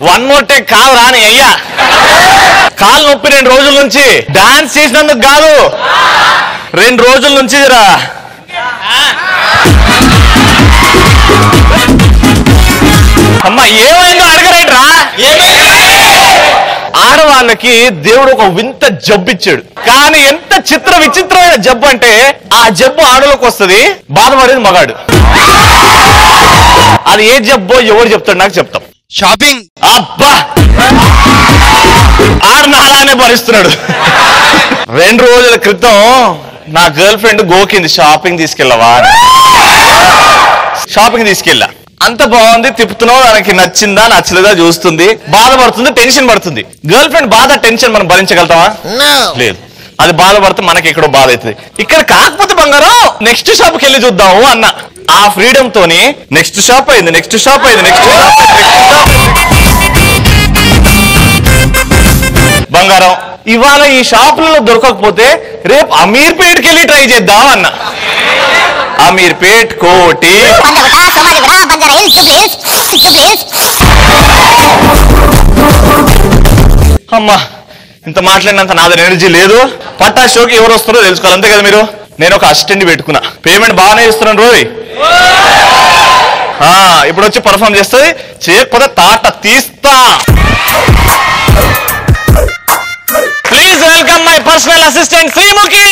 One more take కాదు రాని అయ్యా. కాలు నొప్పి 2 రోజుల నుంచి డాన్స్ చేసినందుకు కాదు, 2 రోజుల నుంచి రా. అమ్మా ఏమైందో అడగరేట్రా. ఆడవాళ్ళకి దేవుడు ఒక వింత జబ్బు ఇచ్చాడు, కానీ ఎంత విచిత్రమైన జబ్బు అంటే ఆ జబ్బు ఆడలోకి వస్తుంది, బాధపడేది మగాడు. అది ఏ జబ్బో ఎవరు చెప్తాడు నాకు చెప్తాం. షాపింగ్. అబ్బా ఆడు నాలానే భరిస్తున్నాడు. 2 రోజుల క్రితం నా గర్ల్ ఫ్రెండ్ గోకింది, షాపింగ్ తీసుకెళ్ళవా. షాపింగ్ తీసుకెళ్ళా, అంత బాగుంది, తిప్పుతున్నావు, దానికి నచ్చిందా నచ్చలేదా చూస్తుంది, బాధపడుతుంది, టెన్షన్ పడుతుంది. గర్ల్ ఫ్రెండ్ బాధ టెన్షన్ మనం భరించగలుగుతామా? లేదు. అది బాధపడితే మనకి ఎక్కడో బాధ అవుతుంది. ఇక్కడ కాకపోతే బంగారం నెక్స్ట్ షాప్కి వెళ్ళి చూద్దాము అన్న. ఆ ఫ్రీడమ్ తోని నెక్స్ట్ షాప్ అయింది, నెక్స్ట్ షాప్ అయింది, నెక్స్ట్ షాప్ బంగారం. ఇవాళ ఈ షాపులలో దొరకకపోతే రేపు అమీర్పేట్కి వెళ్ళి ట్రై చేద్దాం అన్న. అమీర్పేట్, కోటి, అమ్మా ఇంత మాట్లాడినంత నాది ఎనర్జీ లేదు. పట్టా షోకి ఎవరు వస్తారో తెలుసుకోవాలి, అంతే కదా మీరు. నేను ఒక అసిస్టెంట్ పెట్టుకున్నా, పేమెంట్ బాగానే ఇస్తున్నాను రోజు. ఇప్పుడు వచ్చి పర్ఫార్మ్ చేస్తుంది, చేయకపోతే తాట తీస్తా. Please welcome my personal assistant Sreemukhi.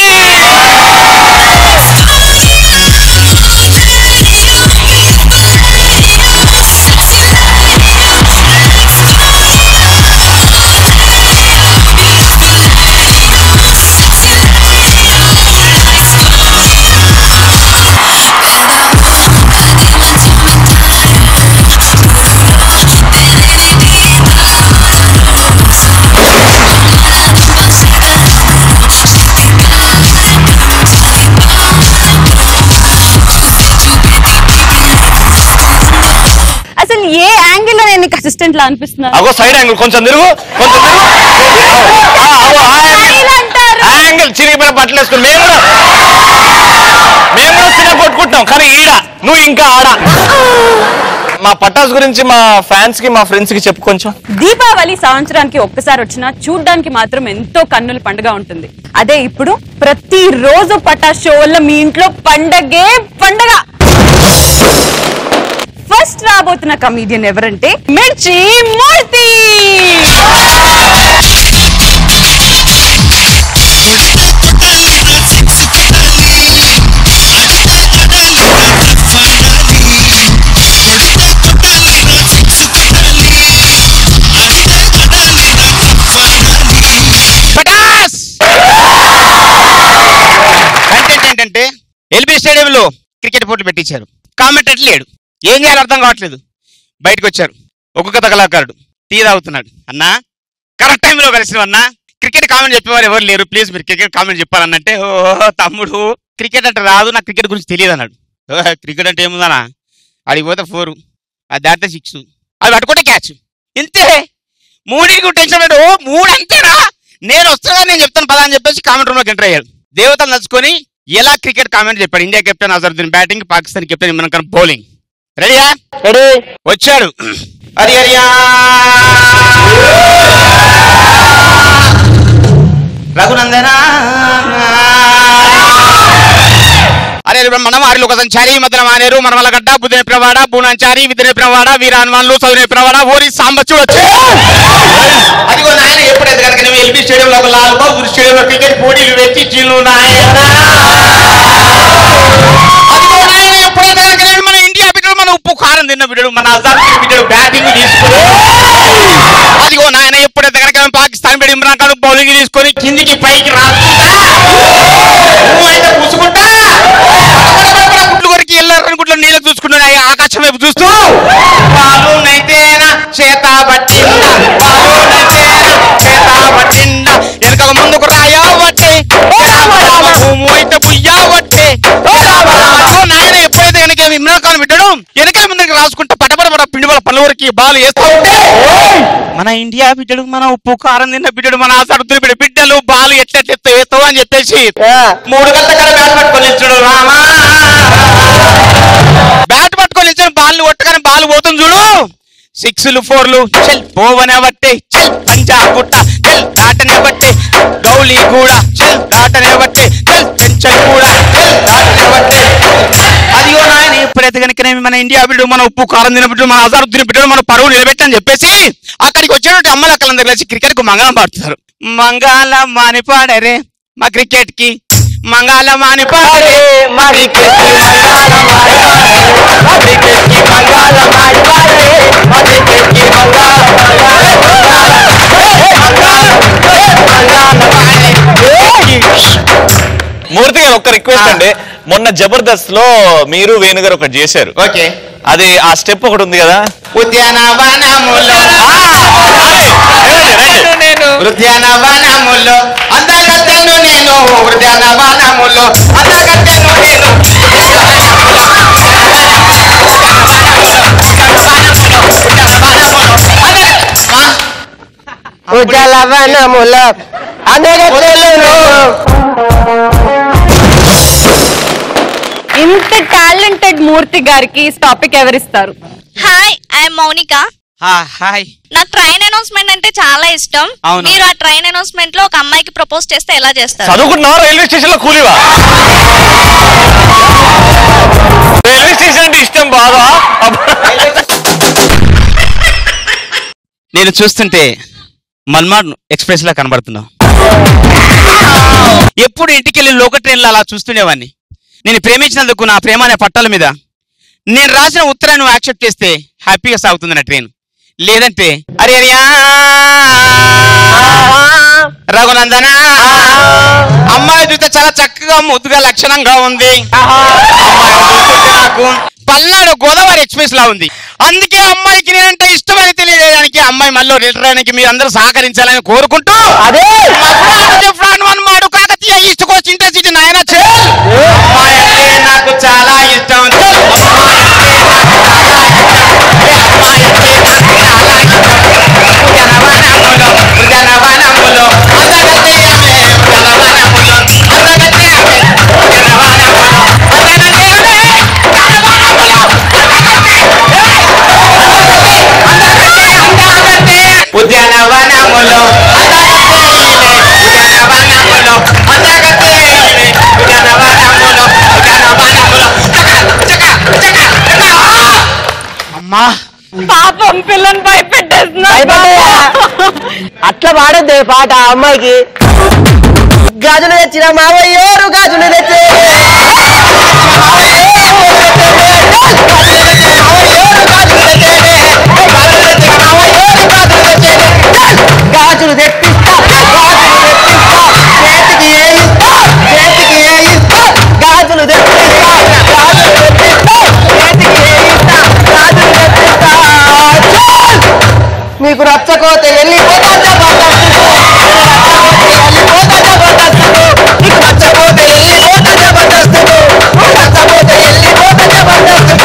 Assistant లా అనిపిస్తున్నా. అగో సైడ్ యాంగిల్ కొంచెం తిరుగు, కొంచెం యాంగిల్ చిరిగిపోయిన బట్టలు వేసుకుని మేము కూడా చిన్న కొట్టుకుంటున్నాం, కానీ ఈడ నువ్వు ఇంకా ఆడ. మా పటాస్ గురించి మా ఫ్యాన్స్ కి మా ఫ్రెండ్స్ కి చెప్పు కొంచెం. దీపావళి సంవత్సరానికి ఒక్కసారి వచ్చినా చూడ్డానికి మాత్రం ఎంతో కన్నుల పండుగ ఉంటుంది. అదే ఇప్పుడు ప్రతి రోజు పటాస్ షో వల్ల మీ ఇంట్లో పండగే పండగ. ఫస్ట్ రాబోతున్న కమీడియన్ ఎవరంటే మిర్చి మూర్తి. కంటెంట్ ఏంటంటే ఎల్బీ స్టేడియంలో క్రికెట్ పోటీలు పెట్టించారు, కామెంటేటర్ లేడు, ఏం చేయాలో అర్థం కావట్లేదు. బయటకు వచ్చారు, ఒక్కొక్క కళాకారుడు టీ తాగుతున్నాడు. అన్నా కరెక్ట్ టైంలో కలిసిన అన్నా, క్రికెట్ కామెంట్ చెప్పేవారు ఎవరు లేరు, ప్లీజ్ మీరు క్రికెట్ కామెంట్ చెప్పాలన్నంటే, ఓ తమ్ముడు క్రికెట్ అంటే రాదు, నాకు క్రికెట్ గురించి తెలియదు అన్నాడు. క్రికెట్ అంటే ఏముందనా, అడిగి పోతే 4, అది దాటితే 6, అది పట్టుకుంటే క్యాచ్, ఇంతే. 3కి టెన్షన్ పెట్టు, 3 అంతేనా, నేను వస్తున్నా నేను చెప్తాను పదా అని చెప్పేసి కామెంట్ రూమ్లోకి ఎంటర్ అయ్యాడు. దేవతలు నచ్చుకొని ఎలా క్రికెట్ కామెంట్ చెప్పాడు. India captain Azharuddin batting, Pakistan captain Imran Khan bowling. రెడీయా? రెడీ. వచ్చాడు. అరే రఘునందన అరే బ్రహ్మణం ఆరిలో ఒక సంచారి మదన మానేరు మనమలగడ్డ బుధనే ప్రవాడ బూనాంచారి విధనే ప్రవాడ వీరాన్వాన్లు చదువునే ప్రవాడ ఓరి సాంబచ్చుడు వచ్చి అదిగో నాయన ఎప్పుడు ఎదగడక అందుకని ఎల్బీ స్టేడియంలో ఒక లాల్ బహదూర్ స్టేడియంలో క్రికెట్ పోటీలు పెట్టించిల్లు ఎప్పుడైతే మన ఇండియా బిడ్డడు మన ఉప్పు కారం తిన్న బిడ్డడు మన అజాద్ బిడ్డడు బ్యాటింగ్ తీసుకుని అదిగో నాయన ఎప్పుడైతే కనుక పాకిస్తాన్ బిడ్డ ఇమ్రాన్ ఖాన్ బౌలింగ్ తీసుకొని కిందికి పైకి రాసుకుంటా అయితే పూసుకుంటా గుడ్లు కొరికి వెళ్ళారని గుడ్లు నీళ్ళు చూసుకుంటున్నా ఆకాశం వైపు చూస్తూ బాలునైతేనా చేత పట్టిందా వెనక ముందుకు రాయవట్టే అయితే బుయ్యవట్టే నాయన ఎప్పుడైతే కనుక ఇమ్రాన్ ఖాన్ బిడ్డడు వెనక ముందుకు రాసుకుంటే పటపడ పిండి వాళ్ళ పనుల వరకు బాలు వేస్తూ ఉంటే మన ఇండియా బిడ్డడు మన ఉప్పు కారం తిన్న బిడ్డడు మన సరుతులు బిడ్డలు బాలు ఎట్లా వేస్తావు అని చెప్పేసి 3 గంటల కాడ బ్యాట్ పట్టుకొని ఇచ్చాడు రామా బ్యాట్ పట్టుకొని ఇచ్చాడు బాల్ కొట్టగానే బాల్ పోతుంది చూడు 6లు 4లు చల్ పోవనే బట్టే చల్ పంజా గుట్ట చల్ దాటనే బట్టే గౌలీ కూడా చల్ దాటనే బట్టే చల్ పెంచల్ కూడా చల్ దాటనే బట్టే అదిగో నాయన ఎప్పుడైతే కనుక మన ఇండియా బిడ్డడు మన ఉప్పు కారం తిన బిడ్డడు మన అజారుద్దీన్ బిడ్డడు మన పరువు నిలబెట్టని చెప్పేసి అక్కడికి వచ్చినట్టు అమ్మల అక్కలందరూ కలిసి క్రికెట్ కు మంగళం పాడుతారు మంగళం మాని పాడరే మా క్రికెట్ కి మంగళం మాని పాడరే మా క్రికెట్ కి మూర్తి గారు ఒక్క రిక్వెస్ట్ అండి, మొన్న జబర్దస్త్ లో మీరు వేణు గారు ఒకటి చేశారు. ఓకే, అది ఆ స్టెప్ ఒకటి ఉంది కదా, ఉద్యానవనములో ఉద్యానవనములో అందగత్తెను నేను ఉద్యానవనములో అందగత్తెను నేను ఉద్యానవనములో అందగత్తెను. ఇంత టాలెంటెడ్ మూర్తి గారికి టాపిక్ ఎవరిస్తారు? Hi, I'm Mounika. హాయ్. నాకు ట్రైన్ అనౌన్స్మెంట్ అంటే చాలా ఇష్టం. అవును. మీరు ఆ ట్రైన్ అనౌన్స్మెంట్ లో ఒక అమ్మాయికి ప్రపోజ్ చేస్తే ఎలా చేస్తారు? చదువుకుంటున్నావా? రైల్వే స్టేషన్ లో కూలివా? రైల్వే స్టేషన్ అంటే ఇష్టం బాగా. నేను చూస్తుంటే మల్మాడ్ ఎక్స్ప్రెస్ లా కనబడుతున్నావు. ఎప్పుడు ఇంటికి వెళ్ళి లోకల్ ట్రైన్లో అలా చూస్తుండేవాడిని. నేను ప్రేమించినందుకు నా ప్రేమ అనే పట్టాల మీద నేను రాసిన ఉత్తరాన్ని నువ్వు యాక్సెప్ట్ చేస్తే హ్యాపీగా సాగుతుంది నా ట్రైన్. లేదంటే అరే రఘునందన అమ్మాయి చూస్తే చాలా చక్కగా ముద్దుగా లక్షణంగా ఉంది. నాకు పల్నాడు గోదావరి ఎక్స్ప్రెస్ లా ఉంది. అందుకే అమ్మాయికి నేనంటే ఇష్టమని తెలియజేయడానికి అమ్మాయి మళ్ళీ రిటర్న్ మీరు అందరూ సహకరించాలని కోరుకుంటూ అదే మాడు కాకతీయ ఈస్ట్ కోస్ట్ ఇంటర్సిటీ నాయన అమ్మాయి అంటే నాకు చాలా ఇష్టం. ఉద్యానవనములో అమ్మా పాపం పిల్లని భయపెట్టేస్తున్నా. అట్లా పాడద్దే పాట. అమ్మాయికి గాజులు తెచ్చిన మావయ్యోరు గాజులు తెచ్చే గాజులు తెప్పిస్తా చేతికి ఏ ఇస్తా చేతికి ఏ ఇస్తా గాజులు తెప్పిస్తా చేతికి ఏ ఇస్తా గాజులు తెప్పిస్తా. నీకు రచ్చకోతే వెళ్ళిపోతా జబర్దస్త్, నీకు రచ్చకోతే వెళ్ళిపోతా జబర్దస్త్, రచ్చకోతే వెళ్ళిపోతా జబర్దస్త్.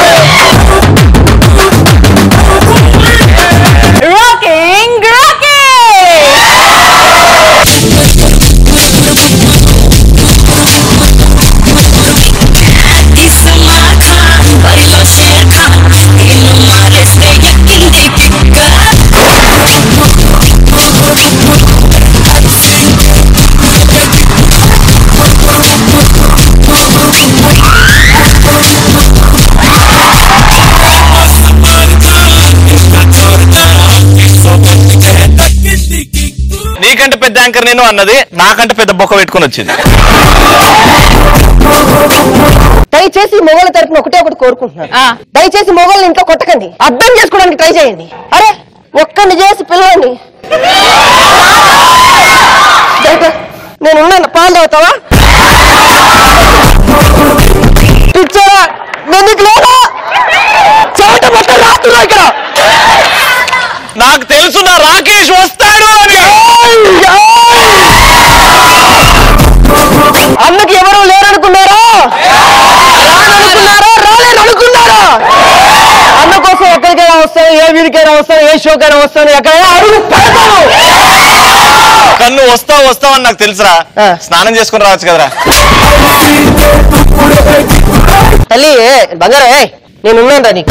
Rocking Bye. నీకంటే పెద్ద యాంకర్ నేను అన్నది, నాకంటే పెద్ద బొక్క పెట్టుకుని వచ్చింది. దయచేసి మొగోళ్ళ తరపున ఒకటి కోరుకుంటున్నాను, దయచేసి మొగోళ్ళని ఇంట్లో కొట్టకండి, అర్థం చేసుకోవడానికి ట్రై చేయండి. అరే ఒక్కడిని చేసి పిల్లల్ని నేను ఉన్నాను, పాలు తాగుతావా? పిచ్చరా ఎందుకు లేదా చోట మొత్తం రాస్తున్నా ఇక్కడ. నాకు తెలుసు నా రాకేష్ వస్తాడు అని. అన్నకి ఎవరు లేరనుకున్నారా? రాలేరనుకున్నారా? అన్న కోసం ఎక్కడికైనా వస్తాను, ఏ వీరికైనా వస్తాను, ఏ షోకైనా వస్తాను, ఎక్కడైనా అడుగు పెడతాను. కన్ను వస్తావు అని నాకు తెలుసురా. స్నానం చేసుకుని రావచ్చు కదరా. తల్లి బంగారే నేనున్నాను నీకు.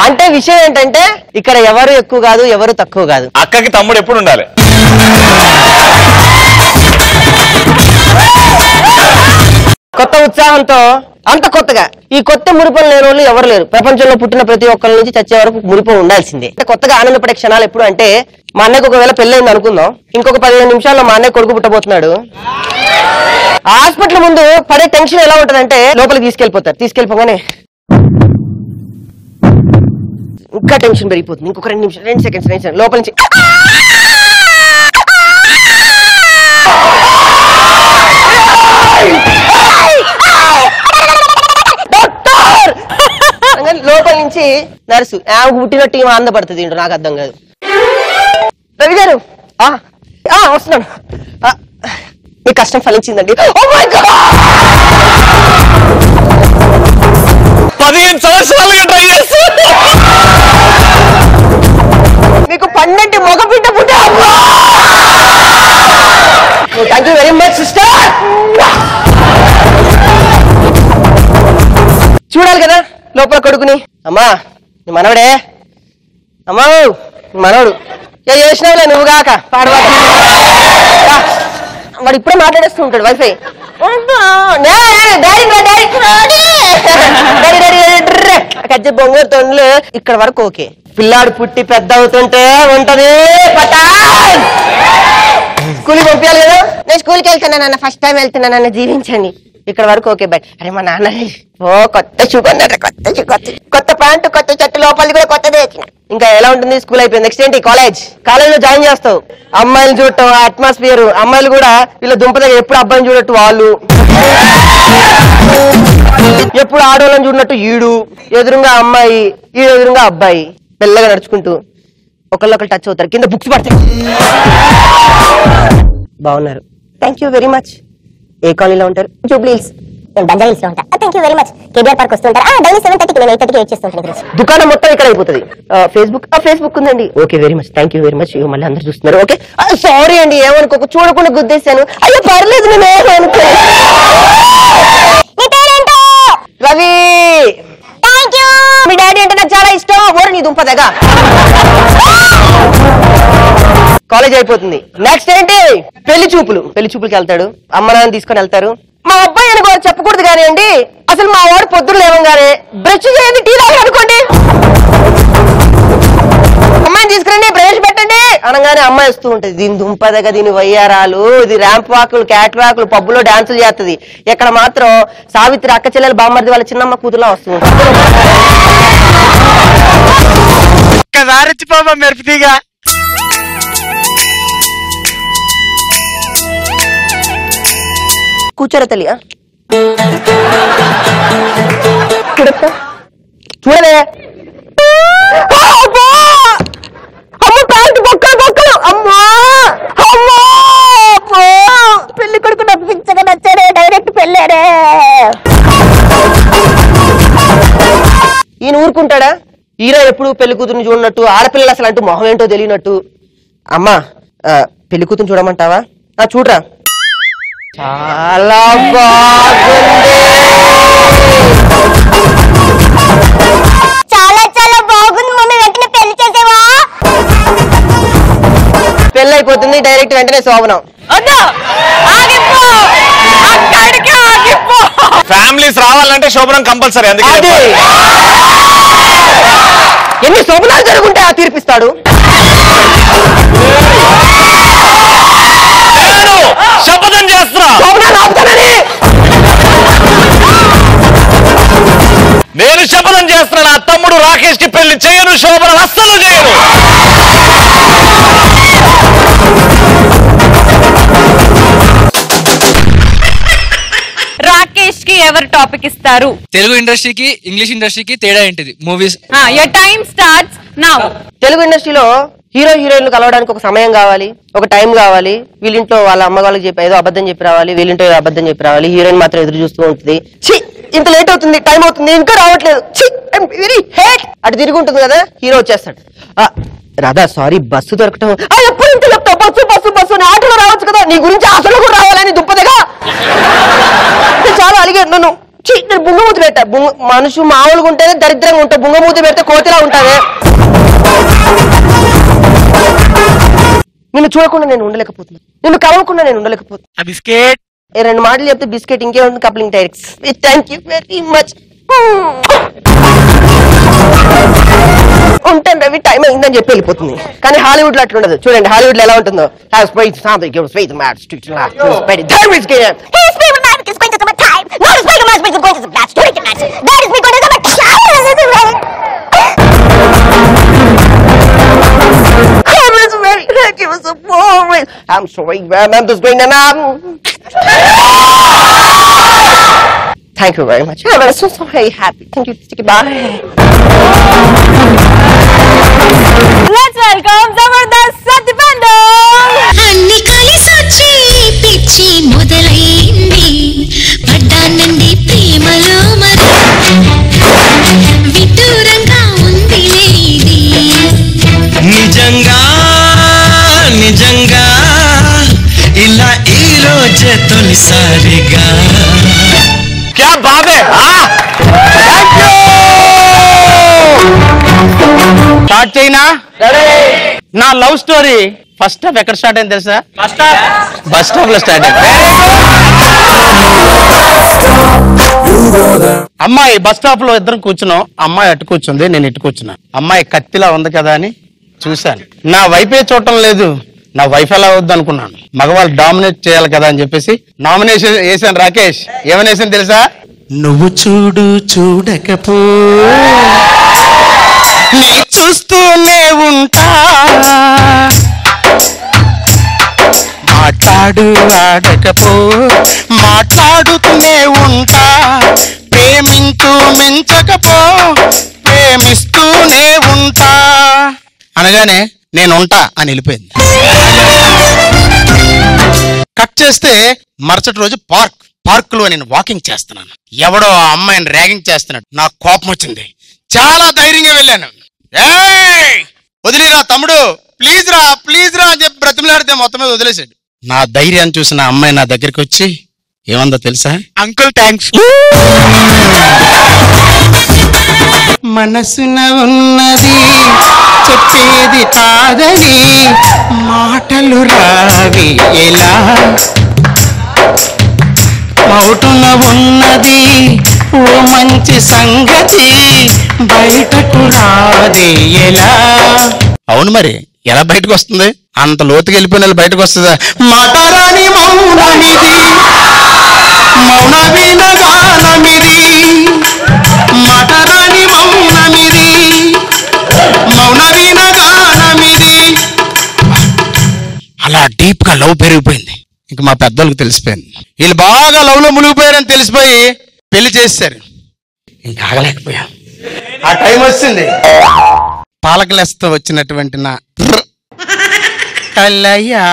అంటే విషయం ఏంటంటే ఇక్కడ ఎవరు ఎక్కువ కాదు, ఎవరు తక్కువ కాదు. అక్కకి తమ్ముడు ఎప్పుడు ఉండాలి. కొత్త ఉత్సాహంతో అంత కొత్తగా ఈ కొత్త మురిపం లేని వాళ్ళు ఎవరు లేరు. ప్రపంచంలో పుట్టిన ప్రతి ఒక్కరి నుంచి చచ్చే వరకు మురిపం ఉండాల్సిందే. కొత్తగా ఆనందపడే క్షణాలు ఎప్పుడు అంటే, మా అన్నయ్యకు ఒకవేళ పెళ్ళైంది అనుకుందాం, ఇంకొక 15 నిమిషాల్లో మా అన్నయ్య కొడుకు పుట్టబోతున్నాడు. హాస్పిటల్ ముందు పడే టెన్షన్ ఎలా ఉంటదంటే, లోపలికి తీసుకెళ్లిపోతారు. తీసుకెళ్లిపోగానే ఇంకా టెన్షన్ పెరిగిపోతుంది. ఇంకొక 2 సెకండ్స్ లోపల నుంచి లోపల నుంచి నర్సు ఆమెకు పుట్టినట్టు ఏమో ఆనందపడుతుంది. నాకు అర్థం కాదు. రవి గారు వస్తున్నాను, మీ కష్టం ఫలించిందండి. 15 సంవత్సరాలుగా ట్రై చేస్తా, మీకు 12 మగబిడ్డ పుట్టా. Thank you very much sister. చూడాలి కదా లోపల కొడుకుని. అమ్మా నీ మనవడే, అమ్మా మనవడు ఏ చేసినావులే నువ్వు కాక పాడవా. వాడు ఇప్పుడే మాట్లాడేస్తూ ఉంటాడు వైఫై. కజ్జ బొంగూరు తొండ్లు ఇక్కడ వరకు ఓకే. పిల్లాడు పుట్టి పెద్ద అవుతుంటే ఉంటది స్కూల్కి పంపించాలి కదా. నేను స్కూల్కి వెళ్తున్నానన్న, ఫస్ట్ టైం వెళ్తున్నానన్న, జీవించండి. ఇక్కడ వరకు ఓకే బాయ్. అరే మా నాన్న కొత్త షూ కొన్నాడు, కొత్త ప్యాంటు, కొత్త షర్టు, లోపలిది కూడా కొత్తదే వచ్చిన. ఇంకా ఎలా ఉంటుంది? స్కూల్ అయిపోయింది. నెక్స్ట్ ఏంటి? కాలేజ్ లో జాయిన్ చేస్తావు. అమ్మాయిలు చూడటం, అట్మాస్ఫియర్, అమ్మాయిలు కూడా వీళ్ళ దుంప దగ్గర ఎప్పుడు అబ్బాయిని చూడట్టు వాళ్ళు, ఎప్పుడు ఆడవాళ్ళని చూడనట్టు ఈడు, ఎదురుగా అమ్మాయి, ఈడు ఎదురుగా అబ్బాయి, మెల్లగా నడుచుకుంటూ ఒకళ్ళొకళ్ళు టచ్ అవుతారు, కింద బుక్స్ పడతాయి. బాగున్నారు, థ్యాంక్ యూ వెరీ మచ్. ఏ కాలనీలో ఉంటారు? జూబ్లీ హిల్స్. బంజారా హిల్స్ లో ఉంటా. Thank you very much. KBR Park వస్తుంటారు. డైలీ 7:30కి నేను 8:30కి వెయిట్ చేస్తుంటాను. దుకాణం మొత్తం ఇక్కడ అయిపోతుంది. ఫేస్బుక్ ఉందండి. Okay very much, thank you very much. మళ్ళీ అందరు చూస్తున్నారు. ఓకే సారీ అండి, ఏమనుకోక, చూడకుండా గుద్దేశాను. అయ్యో పర్లేదు, నేను ఏమనుకో. Ravi thank you. మీ డాడీ అంటే నాకు చాలా ఇష్టం. ఓరు నీ దుంపదగా. కాలేజ్ అయిపోతుంది. నెక్స్ట్ ఏంటి? పెళ్లి చూపులకి వెళ్తాడు. అమ్మ నాన్న తీసుకొని వెళ్తారు. మా అబ్బాయి అని కూడా చెప్పకూడదు కానీ అండి, అసలు మా వాడు పొద్దున లేవగానే బ్రష్ చేయండి, టీ తాగి అనుకోండి, అమ్మాయిని తీసుకురండి, బ్రష్ పెట్టండి అనగానే అమ్మాయి వస్తూ ఉంటది. దీని దుంపదగా, దీని వయ్యారాలు, ఇది ర్యాంప్ వాకులు, క్యాట్ వాకులు, పబ్బులో డాన్సులు చేస్తుంది. ఇక్కడ మాత్రం సావిత్రి అక్క చెల్లెలు బామ్మర్ది వాళ్ళ చిన్నమ్మ కూతురులా వస్తూ ఉంటుంది. మెరుపుతీగా కూర్చోరా తల్లి, చూడవే. అమ్మ ప్యాంటు బొక్కలు, అమ్మా అమ్మా. పెళ్లి కొడుకు నప్పించగా నచ్చాడే, డైరెక్ట్ పెళ్ళాడే. ఈయన ఊరుకుంటాడా? ఈయన ఎప్పుడు పెళ్లి కూతురుని చూడనట్టు, ఆడపిల్లలు అసలు అంటూ మొహం ఏంటో తెలియనట్టు. అమ్మా పెళ్లి కూతురుని చూడమంటావా? చూడరా. చాలా బాగుంది, చాలా బాగుంది మమ్మీ. వెంటనే పెళ్లి చేసేవా? పెళ్లి అయిపోతుంది, డైరెక్ట్ వెంటనే శోభనం. ఫ్యామిలీస్ రావాలంటే శోభనం కంపల్సరీ. అందుకే ఎన్ని శోభనాలు జరుగుంటే తీర్పిస్తాడు. శోభనం చేస్తున్నాడు. ఆ తమ్ముడు రాకేష్ కి పెళ్లి చేయను, శోభనం అస్సలు చేయను. రాకేష్ కి ఎవరు టాపిక్ ఇస్తారు? తెలుగు ఇండస్ట్రీకి ఇంగ్లీష్ ఇండస్ట్రీకి తేడా ఏంటిది? Movies. Your time starts now. Telugu ఇండస్ట్రీలో హీరో హీరోయిన్లు కలవడానికి ఒక సమయం కావాలి, ఒక టైం కావాలి. వీళ్ళింట్లో వాళ్ళ అమ్మ వాళ్ళకి చెప్పి ఏదో అబద్ధం చెప్పి రావాలి, వీళ్ళింట్లో ఏదో అబద్ధం చెప్పి రావాలి. హీరోయిన్ మాత్రం ఎదురు చూస్తూ ఉంటుంది. ఛీ ఇంత లేట్ అవుతుంది, టైం అవుతుంది, ఇంకా రావట్లేదు, ఛీ ఐమ్ వెరీ హేట్. అటు తిరిగి ఉంటుంది కదా, హీరో వచ్చేస్తాడు. రాధా సారీ బస్సు దొరకటం. ఎప్పుడు ఇంత చెప్తావు, బస్సు బస్సు బస్సు అని ఆటోలో రావచ్చు కదా, నీ గురించి అసలు కూడా రావాలని దుప్పదగా చాలా అలిగాడు నన్ను. నేను బుంగమూతి పెట్టా. మనుషు మామూలుగా ఉంటేనే దరిద్రంగా ఉంటా, బుంగమూతి పెడితే కోతిలా ఉంటావే. నిన్ను చూడకుండా నేను ఉండలేకపోతున్నా, నిన్ను కలవకుండా నేను ఉండలేకపోతున్నా. బిస్కెట్ 2 మాటలు చెప్తే బిస్కెట్ ఇంకేముంది, coupling tyres. Thank you very much. ఉంటాను రవి, టైం అయిందని చెప్పి వెళ్ళిపోతుంది. కానీ హాలీవుడ్ లో అట్లా ఉండదు. చూడండి హాలీవుడ్ లో ఎలా ఉంటుందో. I'm sorry, I'm just going to Thank you very much. I'm so very happy. Thank you. Bye. Let's welcome Zabardast Satipando. అన్ని కలిసొచ్చి పిచ్చి మొదలైంది, పడ్డానండి ప్రేమలో మరి విదూరంగా ఉంది ఇది. నిజంగా నిజంగా ఇలా ఈ రోజే తొలిసారిగా. క్యా బాత్ హై. స్టార్ట్ చేయనా? నా లవ్ స్టోరీ ఫస్ట్ హాఫ్ ఎక్కడ స్టార్ట్ అయింది తెలుసా? బస్ స్టాప్ లో స్టార్ట్ అయింది. అమ్మాయి బస్ స్టాప్ లో ఇద్దరం కూర్చున్నాం. అమ్మాయి అటు కూర్చుంది, నేను ఇటు కూర్చున్నా. అమ్మాయి కత్తిలా ఉంది కదా అని చూశాను. నా వైఫే చూడటం లేదు, నా వైఫ్ ఎలా అవుద్ది అనుకున్నాను. మగవాళ్ళు డామినేట్ చేయాలి కదా అని చెప్పేసి నామినేషన్ వేసాను. రాకేష్ ఏమని వేసాను తెలుసా? నువ్వు చూడు చూడకపో నీ చూస్తూనే ఉంటా, మాట్లాడు ఆడకపో మాట్లాడుతూనే ఉంటా, ప్రేమించు మించకపో ప్రేమిస్తూనే ఉంటా అనగానే నేను ఉంటా అని వెళ్ళిపోయింది. కట్ చేస్తే మరుసటి రోజు పార్క్ లో నేను వాకింగ్ చేస్తున్నాను. ఎవడో ఆ అమ్మాయిని ర్యాగింగ్ చేస్తున్నాడు. నాకు కోపం వచ్చింది. చాలా ధైర్యంగా వెళ్ళాను. ఏయ్ వదిలిరా తమ్ముడు, ప్లీజ్ రా అని చెప్పి బ్రతిమలాడితే మొత్తం మీద వదిలేశాడు. నా ధైర్యాన్ని చూసిన అమ్మాయి నా దగ్గరికి వచ్చి ఏమందో తెలుసా? Uncle thanks. మనసున ఉన్నది చెప్పేది కాదని మాటలు రావి ఎలా, మౌటున ఉన్నది ఓ మంచి సంగతి బయటకు రాది ఎలా. అవును మరి ఎలా బయటకు వస్తుంది? అంత లోతుకి వెళ్ళిపోయిన వాళ్ళు బయటకు వస్తుందా? మాటరాని మౌనమిది మౌన వినగానమిది, మాటరాని మౌనమిది మౌన వినగానమిది. అలా డీప్ గా లవ్ పెరిగిపోయింది. ఇంక మా పెద్దోళ్ళకి తెలిసిపోయింది. వీళ్ళు బాగా లవ్ లో మునిగిపోయారని తెలిసిపోయి పెళ్లి చేశారు. ఇంకా ఆగలేకపోయా. ఆ టైం వచ్చింది. పాలకలెస్తో వచ్చినటువంటి నా కల్లయ్యా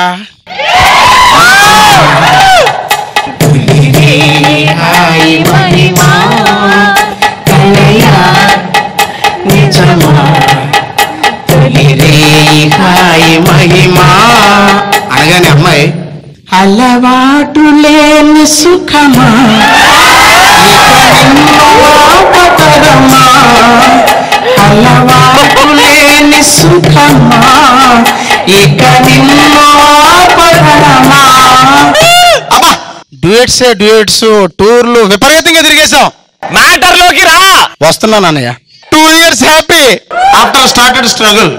అనగానే అమ్మాయి అలవాటు లేని సుఖమా అలవాటు లేని సుఖమా ఇక నిన్నో పడమా. డ్యూయట్స్ టూర్లు విపరీతంగా తిరిగేశాం. మ్యాటర్ లోకి రా. వస్తున్నాను అన్నయ్య. 2 years happy after started struggle.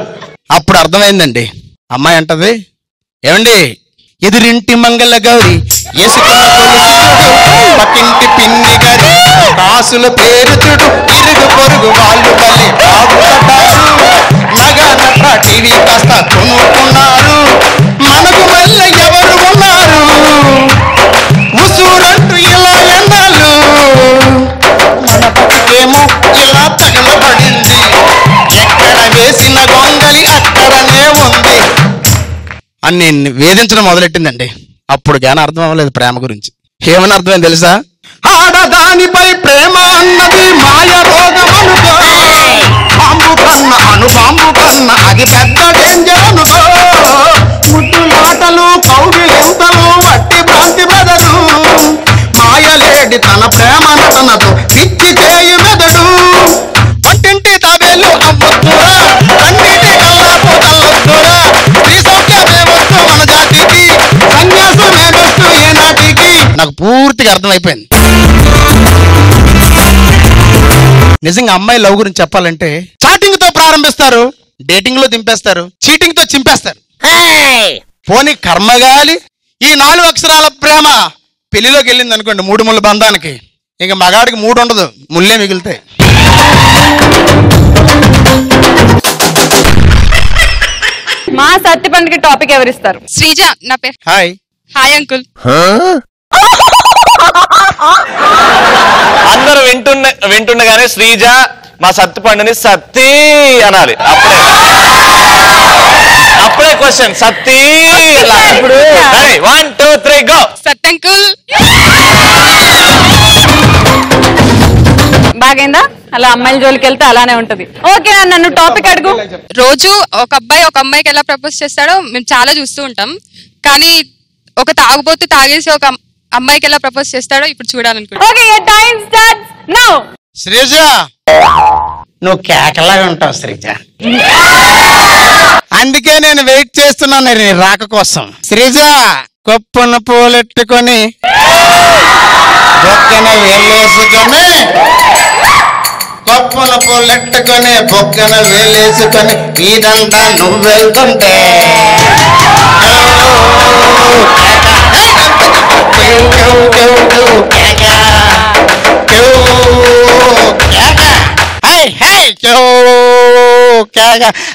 అప్పుడు అర్థమైందండి. అమ్మాయి అంటది, ఏమండి ఎదురింటి మంగళ గౌరి వేసుకున్న కొలుసు చూడు, పక్కింటి పిన్ని గరి కాసుల పేరు చూడు, ఇరుగు పొరుగు వాళ్ళు బలి బాగుపడ్డారు, నగ నట్ర టీవీ కాస్త కొనుక్కున్నారు, మనకు మళ్ళీ ఎవరు ఉన్నారు, ఉసూరంటూ ఇలా ఎండాలు, మన పక్కకేమో ఇలా తగలబడింది, ఎక్కడ వేసిన గొంగలి అక్కడనే ఉంది అని వేధించడం మొదలెట్టిందండి. అప్పుడు గాని అర్థం అవ్వలేదు ప్రేమ గురించి. ఏమని అర్థమైంది తెలుసా? ఆడదానిపై ప్రేమ అన్నది మాయ రోగం అనుకో, బాంబు కన్నా బాంబు కన్నా అది పెద్ద డేంజర్ అనుకో, ముట్టులాటలు కౌగిలింతలు వట్టి భ్రాంతి మెదడు, మాయలేడి తన ప్రేమ నటనతో పిచ్చి చేయి మెదడు, పట్టింటి తాబేలు అమ్మొద్దురా, కన్నిటి కల్లాపు తల్లొద్దురా, స్త్రీ సౌఖ్యమే వస్తు మన జాతికి, సన్యాసమే బెస్ట్ ఏనాటికి. నాకు పూర్తిగా అర్థమైపోయింది. నిజంగా అమ్మాయి లవ్ గురించి చెప్పాలంటే చాటింగ్ తో ప్రారంభిస్తారు, డేటింగ్ లో దింపేస్తారు, చీటింగ్ తో చింపేస్తారు. పోనీ కర్మగాలి ఈ 4 అక్షరాల ప్రేమ పెళ్లిలోకి వెళ్ళింది అనుకోండి, 3 ముళ్ళ బంధానికి, ఇంక మగాడికి 3 ఉండదు, ముళ్ళే మిగులుతాయి. మా సత్తి పండుగ టాపిక్ ఎవరిస్తారు? శ్రీజ నా పేరు. హాయ్. Hi uncle. అందరూ వింటుండగానే శ్రీజ మా సత్తి పండుని సత్తి అనాలి. అప్పుడే క్వశ్చన్ సత్తి. ఇప్పుడు 1 2 3 గో. సత్ అంకుల్. బాగైందా? అలా అమ్మాయిల జోలికి వెళ్తే అలానే ఉంటది. ఓకే నన్ను టాపిక్ అడుగు. రోజు ఒక అబ్బాయి ఒక అమ్మాయికి ఎలా ప్రపోజ్ చేస్తాడో మేము చాలా చూస్తూ ఉంటాం, కానీ ఒక తాగుబోతు తాగేసి ఒక అమ్మాయికి ఎలా ప్రపోజ్ చేస్తాడో ఇప్పుడు చూడాలనుకుంటున్నాను. Okay time starts now. Sreeja నువ్వు కేకలాగా ఉంటావు శ్రీజ, అందుకే నేను వెయిట్ చేస్తున్నాను నీ రాక కోసం. శ్రీజ కొప్పున పూలెట్టుకొని బొక్కన వేలేసుకొని, కొప్పున పూలెట్టుకొని బొక్కన వేలేసుకొని ఇదంతా నువ్వు వెళ్తుంటే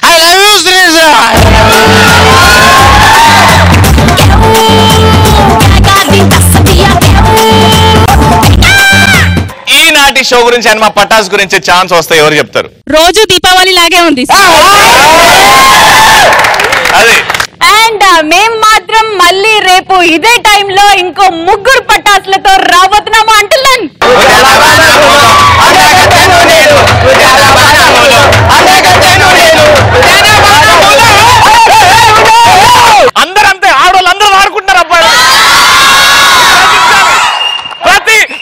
I love you, Srija. ఈనాటి షో గురించి అండ్ మా పటాస్ గురించి ఛాన్స్ వస్తాయి, ఎవరు చెప్తారు? రోజు దీపావళి లాగే ఉంది. అదే. అండ్ మేం మాత్రం మళ్ళీ రేపు ఇదే టైంలో ఇంకో 3 పటాసులతో రాబోతున్నాము. అంటున్నాను అందరంతే, ఆడవాళ్ళందరూ వాడుకుంటున్నారు అబ్బాయి,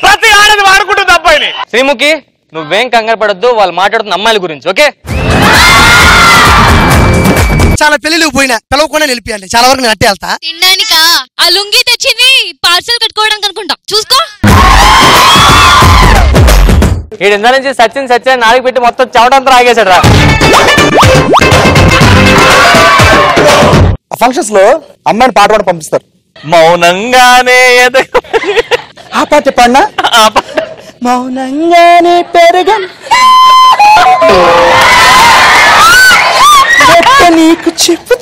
ప్రతి ఆడది వాడుకుంటుంది అబ్బాయిని. శ్రీముఖి నువ్వేం కంగారు పడొద్దు, వాళ్ళు మాట్లాడుతున్న అమ్మాయిల గురించి. ఓకే చాలా పెళ్లికి పోయినా పిలవకుండా నిలిపియాలి, చాలా వరకు నేను అట్టే వెళ్తా. తినడానికా? ఆ లుంగి తెచ్చింది పార్సల్ కట్టుకోవడానికి అనుకుంటా, చూసుకో. ఈ నుంచి సచిన్ నాలుగు పెట్టి మొత్తం చెవడంతా ఆగేశాడు రా. ఫంక్షన్స్ లో అమ్మాయిని పాట పాడి పంపిస్తారు. మౌనంగానే ఆ పాట చెప్పండి. మౌనంగానే పెరగం నీకు చెప్పు